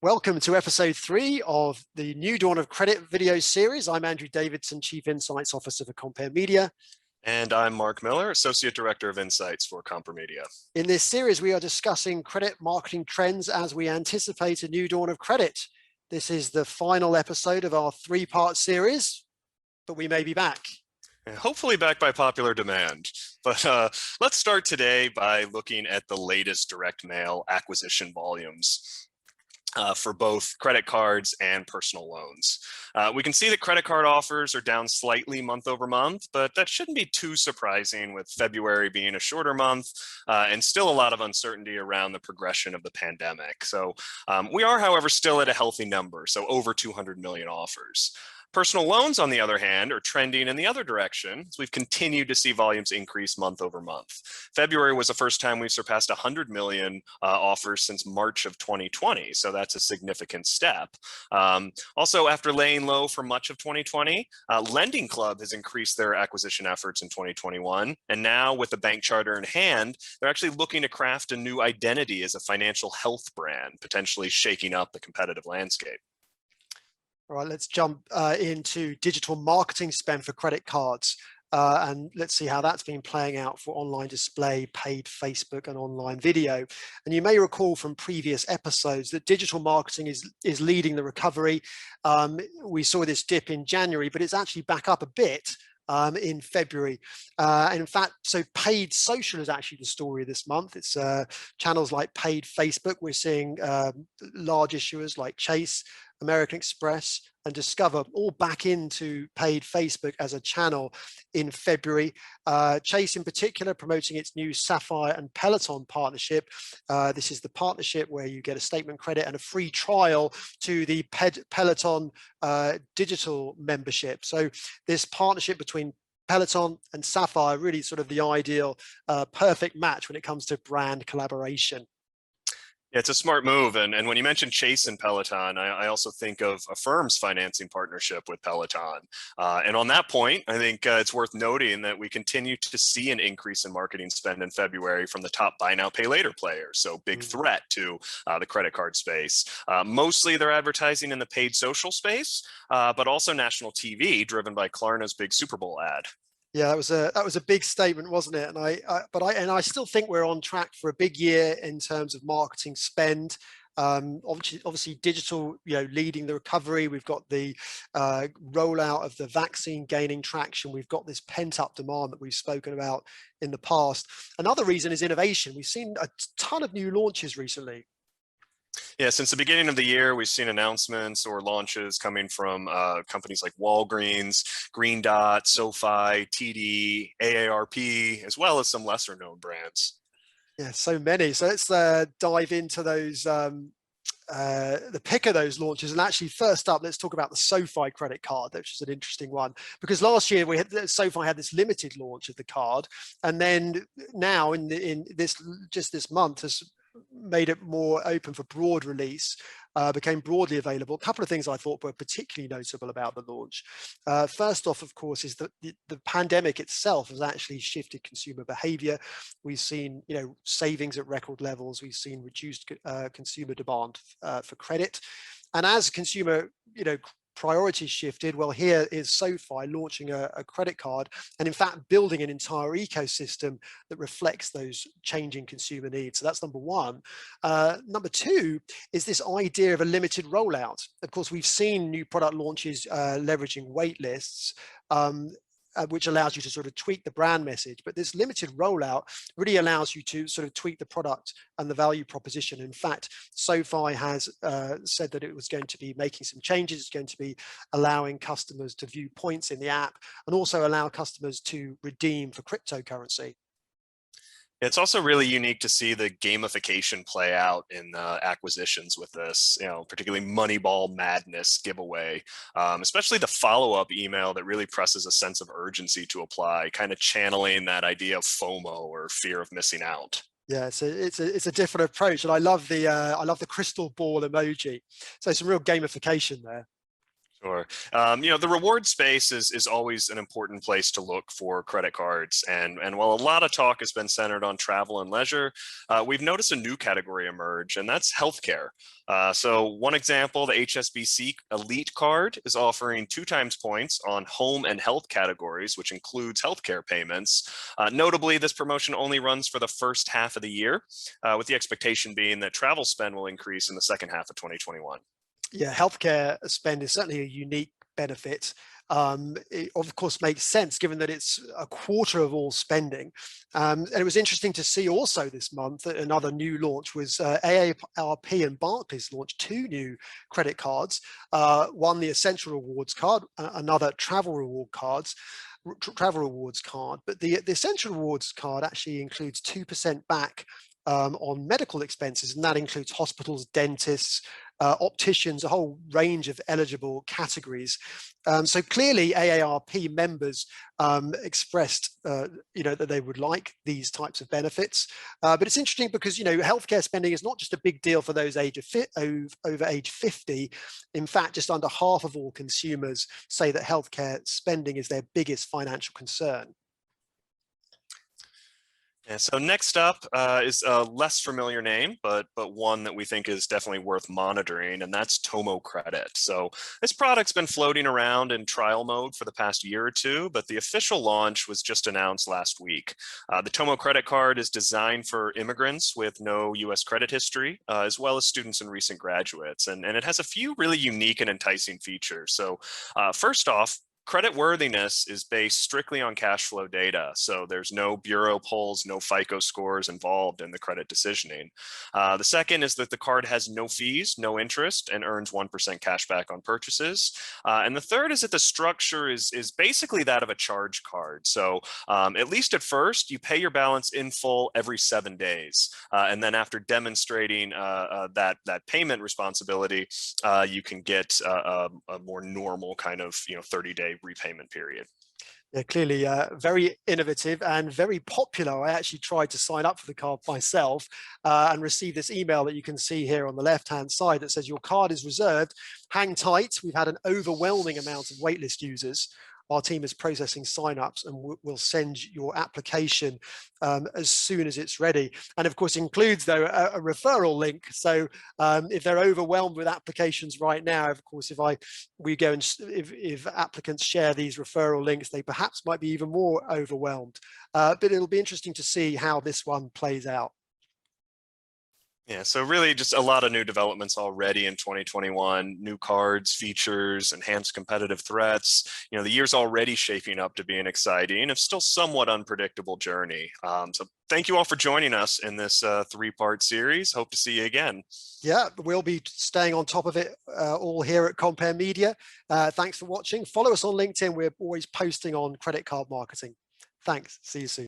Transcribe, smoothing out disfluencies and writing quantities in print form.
Welcome to episode 3 of the New Dawn of Credit video series. I'm Andrew Davidson, Chief Insights Officer for Comperemedia. And I'm Mark Miller, Associate Director of Insights for Comperemedia. In this series, we are discussing credit marketing trends as we anticipate a new dawn of credit. This is the final episode of our 3-part series, but we may be back. Hopefully back by popular demand. But let's start today by looking at the latest direct mail acquisition volumes. For both credit cards and personal loans. We can see that credit card offers are down slightly month over month, but that shouldn't be too surprising with February being a shorter month and still a lot of uncertainty around the progression of the pandemic. So we are, however, still at a healthy number, so over 200 million offers. Personal loans, on the other hand, are trending in the other direction as we've continued to see volumes increase month over month. February was the first time we surpassed 100 million offers since March of 2020, so that's a significant step. Also, after laying low for much of 2020, Lending Club has increased their acquisition efforts in 2021, and now with the bank charter in hand, they're actually looking to craft a new identity as a financial health brand, potentially shaking up the competitive landscape. All right, let's jump into digital marketing spend for credit cards. And let's see how that's been playing out for online display, paid Facebook and online video. And you may recall from previous episodes that digital marketing is leading the recovery. We saw this dip in January, but it's actually back up a bit in February. In fact, so paid social is actually the story of this month. It's channels like paid Facebook. We're seeing large issuers like Chase, American Express and Discover all back into paid Facebook as a channel in February. Chase in particular promoting its new Sapphire and Peloton partnership. This is the partnership where you get a statement credit and a free trial to the Peloton digital membership. So this partnership between Peloton and Sapphire really sort of the ideal perfect match when it comes to brand collaboration. Yeah, it's a smart move. And when you mention Chase and Peloton, I also think of Affirm's financing partnership with Peloton. And on that point, I think it's worth noting that we continue to see an increase in marketing spend in February from the top buy now, pay later players. So big threat to the credit card space. Mostly they're advertising in the paid social space, but also national TV driven by Klarna's big Super Bowl ad. Yeah, that was a big statement, wasn't it? And I still think we're on track for a big year in terms of marketing spend. Obviously digital, leading the recovery. We've got the rollout of the vaccine gaining traction. We've got this pent-up demand that we've spoken about in the past. Another reason is innovation. We've seen a ton of new launches recently. Yeah, since the beginning of the year, we've seen announcements or launches coming from companies like Walgreens, Green Dot, SoFi, TD, AARP, as well as some lesser known brands. Yeah, so many. So let's dive into those, the pick of those launches. And actually, first up, let's talk about the SoFi credit card, which is an interesting one. Because last year, SoFi had this limited launch of the card. And then now in this month has made it more open for broad release, became broadly available. A couple of things I thought were particularly notable about the launch. First off, of course, is that the pandemic itself has actually shifted consumer behavior. We've seen, savings at record levels. We've seen reduced consumer demand for credit. And as consumer, priorities shifted, well, here is SoFi launching a credit card and in fact building an entire ecosystem that reflects those changing consumer needs. So that's number one. Number two is this idea of a limited rollout. Of course, we've seen new product launches leveraging wait lists, which allows you to sort of tweak the brand message. But this limited rollout really allows you to sort of tweak the product and the value proposition. In fact, SoFi has said that it was going to be making some changes. It's going to be allowing customers to view points in the app and also allow customers to redeem for cryptocurrency. It's also really unique to see the gamification play out in acquisitions with this, particularly Moneyball Madness giveaway, especially the follow-up email that really presses a sense of urgency to apply, kind of channeling that idea of FOMO or fear of missing out. Yeah, so it's a different approach, and I love the crystal ball emoji. So some real gamification there. Sure. The reward space is always an important place to look for credit cards. And while a lot of talk has been centered on travel and leisure, we've noticed a new category emerge, and that's healthcare. So one example, the HSBC Elite Card is offering 2 times points on home and health categories, which includes healthcare payments. Notably, this promotion only runs for the first half of the year, with the expectation being that travel spend will increase in the second half of 2021. Yeah, healthcare spend is certainly a unique benefit. It of course makes sense given that it's a quarter of all spending. And it was interesting to see also this month that another new launch was AARP and Barclays launched 2 new credit cards. One, the Essential Rewards card, another travel rewards card. But the Essential Rewards card actually includes 2% back on medical expenses, and that includes hospitals, dentists, opticians, a whole range of eligible categories. So clearly AARP members expressed that they would like these types of benefits. But it's interesting because healthcare spending is not just a big deal for those over age 50. In fact, just under half of all consumers say that healthcare spending is their biggest financial concern. Yeah, so next up is a less familiar name, but one that we think is definitely worth monitoring, and that's Tomo Credit. So this product's been floating around in trial mode for the past year or two, but the official launch was just announced last week. The Tomo Credit Card is designed for immigrants with no U.S. credit history, as well as students and recent graduates, and it has a few really unique and enticing features. So first off, credit worthiness is based strictly on cash flow data. So there's no bureau polls, no FICO scores involved in the credit decisioning. The second is that the card has no fees, no interest, and earns 1% cash back on purchases. And the third is that the structure is basically that of a charge card. So at least at first, you pay your balance in full every 7 days. And then after demonstrating that payment responsibility, you can get a more normal kind of 30-day repayment period. Yeah, clearly very innovative and very popular. I actually tried to sign up for the card myself and received this email that you can see here on the left-hand side that says your card is reserved. Hang tight. We've had an overwhelming amount of waitlist users. Our team is processing signups and we'll send your application as soon as it's ready. And of course, includes though a referral link. So if they're overwhelmed with applications right now, of course, if applicants share these referral links, they perhaps might be even more overwhelmed. But it'll be interesting to see how this one plays out. Yeah, so really just a lot of new developments already in 2021, new cards, features, enhanced competitive threats. The year's already shaping up to be an exciting, if still somewhat unpredictable journey. So thank you all for joining us in this 3-part series. Hope to see you again. Yeah, we'll be staying on top of it all here at Comperemedia. Thanks for watching. Follow us on LinkedIn. We're always posting on credit card marketing. Thanks. See you soon.